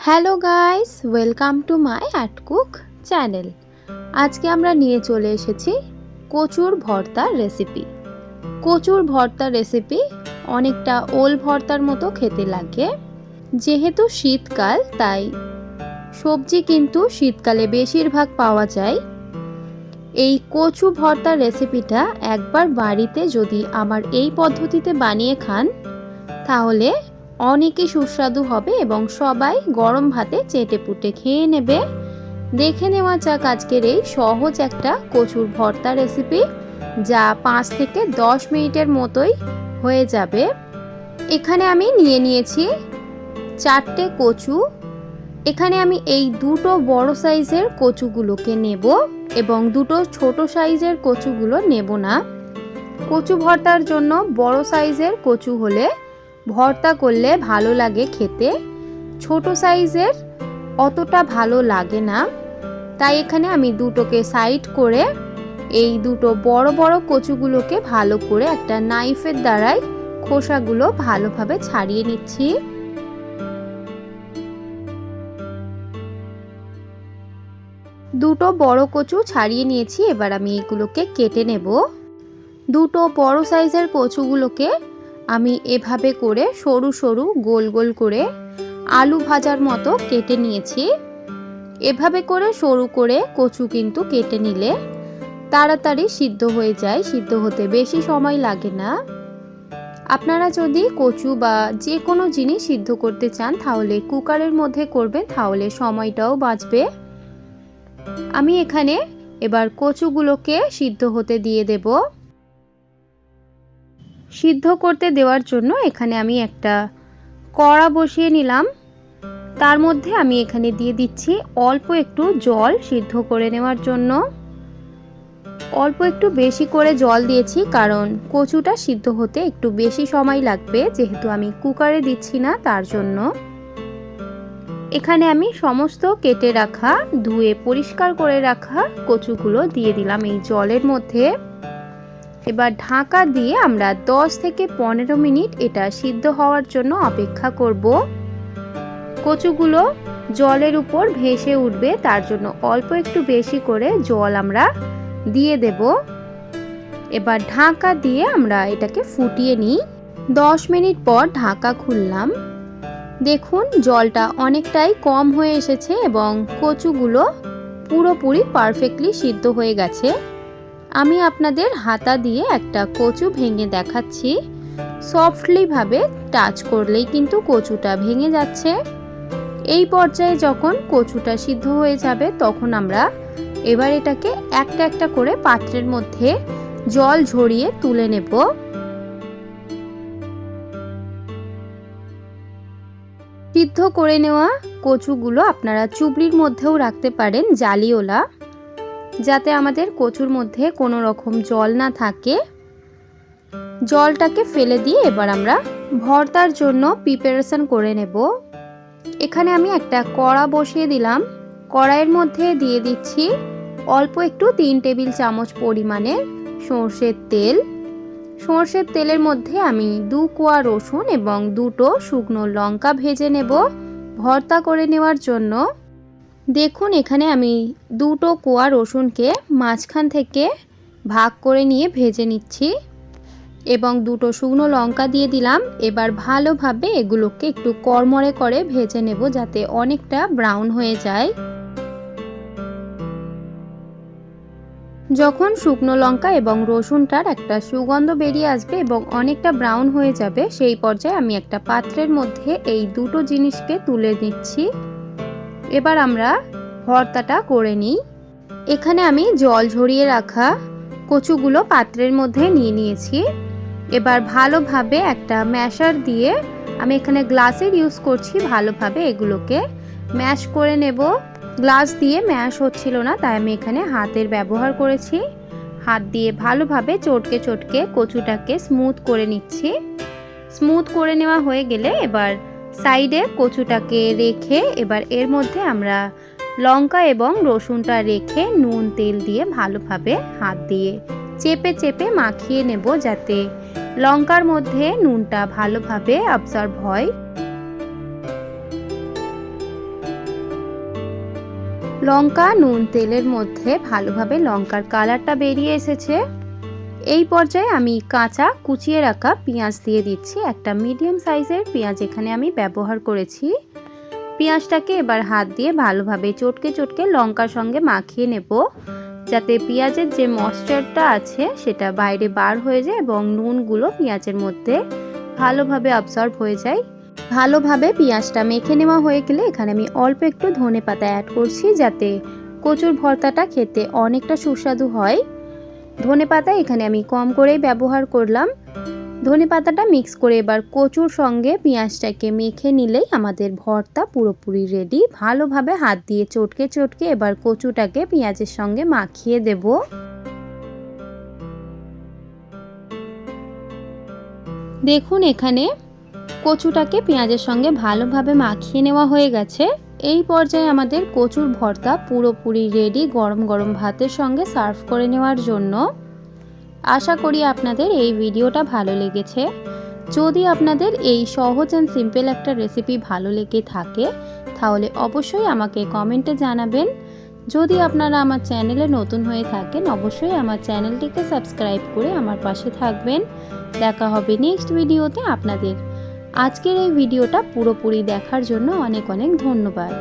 Hello guys, welcome to my art cook channel. আজকে আমরা নিয়ে চলে এসেছি কচুর ভর্তার রেসিপি। কচুর ভর্তার রেসিপি অনেকটা ওল ভর্তার মতো খেতে লাগে। যেহেতু শীতকাল, তাই সবজি কিন্তু শীতকালে বেশিরভাগ পাওয়া যায়। এই কচু ভর্তার রেসিপিটা একবার বাড়িতে যদি আমার এই পদ্ধতিতে বানিয়ে খান, তাহলে অনেকই সুস্বাদু হবে এবং সবাই গরম ভাতে চেটেপুটে খেয়ে নেবে। দেখে নেওয়া যাক আজকের এই সহজ একটা কচুর ভর্তা রেসিপি, যা 5 থেকে 10 মিনিটের মতোই হয়ে যাবে। এখানে আমি নিয়ে নিয়েছি 4টে কচু। এখানে আমি এই দুটো বড় সাইজের কচুগুলোকে নেব এবং দুটো ছোট সাইজের কচুগুলো নেব না। কচু ভর্তার জন্য বড় সাইজের কচু হলে ভর্তা করলে ভালো লাগে খেতে, ছোট সাইজের অতটা ভালো লাগে না। তাই এখানে আমি দুটোকে সাইড করে এই দুটো বড় বড় কচুগুলোকে ভালো করে একটা নাইফের দ্বারাই খোসাগুলো ভালোভাবে ছাড়িয়ে নিচ্ছি। দুটো বড় কচু ছাড়িয়ে নিয়েছি, এবার আমি এগুলোকে কেটে নেব। দুটো বড় সাইজের কচুগুলোকে আমি এভাবে করে সরু সরু গোল গোল করে আলু ভাজার মতো কেটে নিয়েছি। এভাবে করে সরু করে কচু কিন্তু কেটে নিলে তাড়াতাড়ি সিদ্ধ হয়ে যায়, সিদ্ধ হতে বেশি সময় লাগে না। আপনারা যদি কচু বা যে কোনো জিনিস সিদ্ধ করতে চান তাহলে কুকারের মধ্যে করবেন, তাহলে সময়টাও বাঁচবে। আমি এখানে এবার কচুগুলোকে সিদ্ধ হতে দিয়ে দেব। সিদ্ধ করতে দেওয়ার জন্য এখানে আমি একটা কড়া বসিয়ে নিলাম। তার মধ্যে আমি এখানে দিয়ে দিচ্ছি অল্প একটু জল সিদ্ধ করে নেওয়ার জন্য। অল্প একটু বেশি করে জল দিয়েছি, কারণ কচুটা সিদ্ধ হতে একটু বেশি সময় লাগবে, যেহেতু আমি কুকারে দিচ্ছি না তার জন্য। এখানে আমি সমস্ত কেটে রাখা, ধুয়ে পরিষ্কার করে রাখা কচুগুলো দিয়ে দিলাম এই জলের মধ্যে। এবার ঢাকা দিয়ে আমরা 10 থেকে 15 মিনিট এটা সিদ্ধ হওয়ার জন্য অপেক্ষা করব। কচুগুলো জলের উপর ভেসে উঠবে, তার জন্য অল্প একটু বেশি করে জল আমরা দিয়ে দেব। এবার ঢাকা দিয়ে আমরা এটাকে ফুটিয়ে নিই। 10 মিনিট পর ঢাকা খুললাম। দেখুন জলটা অনেকটাই কম হয়ে এসেছে এবং কচুগুলো পুরোপুরি পারফেক্টলি সিদ্ধ হয়ে গেছে। আমি আপনাদের হাতা দিয়ে একটা কচু ভেঙে দেখাচ্ছি। সফটলি ভাবে টাচ করলেই কিন্তু কচুটা ভেঙে যাচ্ছে। এই পর্যায়ে যখন কচুটা সিদ্ধ হয়ে যাবে, তখন আমরা এবার এটাকে একটা একটা করে পাত্রের মধ্যে জল ঝরিয়ে তুলে নেব। সিদ্ধ করে নেওয়া কচুগুলো আপনারা চুবড়ির মধ্যেও রাখতে পারেন, জালিওলা, যাতে আমাদের কচুর মধ্যে কোনো রকম জল না থাকে। জলটাকে ফেলে দিয়ে এবার আমরা ভর্তার জন্য প্রিপারেশন করে নেব। এখানে আমি একটা কড়া বসিয়ে দিলাম। কড়াইয়ের মধ্যে দিয়ে দিচ্ছি অল্প একটু 3 টেবিল চামচ পরিমাণের সর্ষের তেল। সর্ষের তেলের মধ্যে আমি 2 কোয়া রসুন এবং দুটো শুকনো লঙ্কা ভেজে নেব ভর্তা করে নেওয়ার জন্য। দেখুন এখানে আমি দুটো কোয়া রসুনকে মাঝখান থেকে ভাগ করে নিয়ে ভেজে নিচ্ছি এবং দুটো শুকনো লঙ্কা দিয়ে দিলাম। এবার ভালোভাবে এগুলোকে একটু কড়মড়ে করে ভেজে নেব, যাতে অনেকটা ব্রাউন হয়ে যায়। যখন শুকনো লঙ্কা এবং রসুনটার একটা সুগন্ধ বেরিয়ে আসবে এবং অনেকটা ব্রাউন হয়ে যাবে, সেই পর্যায়ে আমি একটা পাত্রের মধ্যে এই দুটো জিনিসকে তুলে নিচ্ছি। এবার আমরা ভর্তাটা করে নিই। এখানে আমি জল ঝরিয়ে রাখা কচুগুলো পাত্রের মধ্যে নিয়ে নিয়েছি। এবার ভালোভাবে একটা ম্যাশার দিয়ে, আমি এখানে গ্লাসের ইউজ করছি, ভালোভাবে এগুলোকে ম্যাশ করে নেব। গ্লাস দিয়ে ম্যাশ হচ্ছিল না, তাই আমি এখানে হাতের ব্যবহার করেছি। হাত দিয়ে ভালোভাবে চটকে চটকে কচুটাকে স্মুথ করে নিচ্ছি। স্মুথ করে নেওয়া হয়ে গেলে এবার সাইডে কচুটাকে রেখে এবার এর মধ্যে আমরা লঙ্কা এবং রসুনটা রেখে নুন তেল দিয়ে ভালোভাবে হাত দিয়ে চেপে চেপে মাখিয়ে নেব, যাতে লঙ্কার মধ্যে নুনটা ভালোভাবে অ্যাবজর্ব হয়। লঙ্কা নুন তেলের মধ্যে ভালোভাবে লঙ্কার কালারটা বেরিয়ে এসেছে। এই পর্যায়ে আমি কাঁচা কুচিয়ে রাখা পেঁয়াজ দিয়ে দিচ্ছি। একটা মিডিয়াম সাইজের পেঁয়াজ এখানে আমি ব্যবহার করেছি। পেঁয়াজটাকে এবার হাত দিয়ে ভালোভাবে চটকে চটকে লঙ্কার সঙ্গে মাখিয়ে নেব, যাতে পেঁয়াজের যে ময়েশ্চারটা আছে সেটা বাইরে বার হয়ে যায় এবং নুনগুলো পেঁয়াজের মধ্যে ভালোভাবে অ্যাবসর্ব হয়ে যায়। ভালোভাবে পেঁয়াজটা মেখে নেওয়া হয়ে গেলে এখানে আমি অল্প একটু ধনেপাতা অ্যাড করছি, যাতে কচুর ভর্তাটা খেতে অনেকটা সুস্বাদু হয়। ধনেপাতা এখানে আমি কম করেই ব্যবহার করলাম। ধনেপাতাটা মিক্স করে এবার কচুর সঙ্গে পেঁয়াজটাকে মেখে নিলেই আমাদের ভর্তা পুরোপুরি রেডি। ভালোভাবে হাত দিয়ে চটকে চটকে এবার কচুটাকে পেঁয়াজের সঙ্গে মাখিয়ে দেব। দেখুন এখানে কচুটাকে পেঁয়াজের সঙ্গে ভালোভাবে মাখিয়ে নেওয়া হয়ে গেছে। এই পর্যায়ে আমাদের কচুর ভর্তা পুরোপুরি রেডি গরম গরম ভাতের সঙ্গে সার্ভ করে নেওয়ার জন্য। আশা করি আপনাদের এই ভিডিওটা ভালো লেগেছে। যদি আপনাদের এই সহজ অ্যান্ড সিম্পল একটা রেসিপি ভালো লেগে থাকে তাহলে অবশ্যই আমাকে কমেন্টে জানাবেন। যদি আপনারা আমার চ্যানেলে নতুন হয়ে থাকেন অবশ্যই আমার চ্যানেলটিকে সাবস্ক্রাইব করে আমার পাশে থাকবেন। দেখা হবে নেক্সট ভিডিওতে আপনাদের। আজকের এই ভিডিওটা পুরোপুরি দেখার জন্য অনেক অনেক ধন্যবাদ।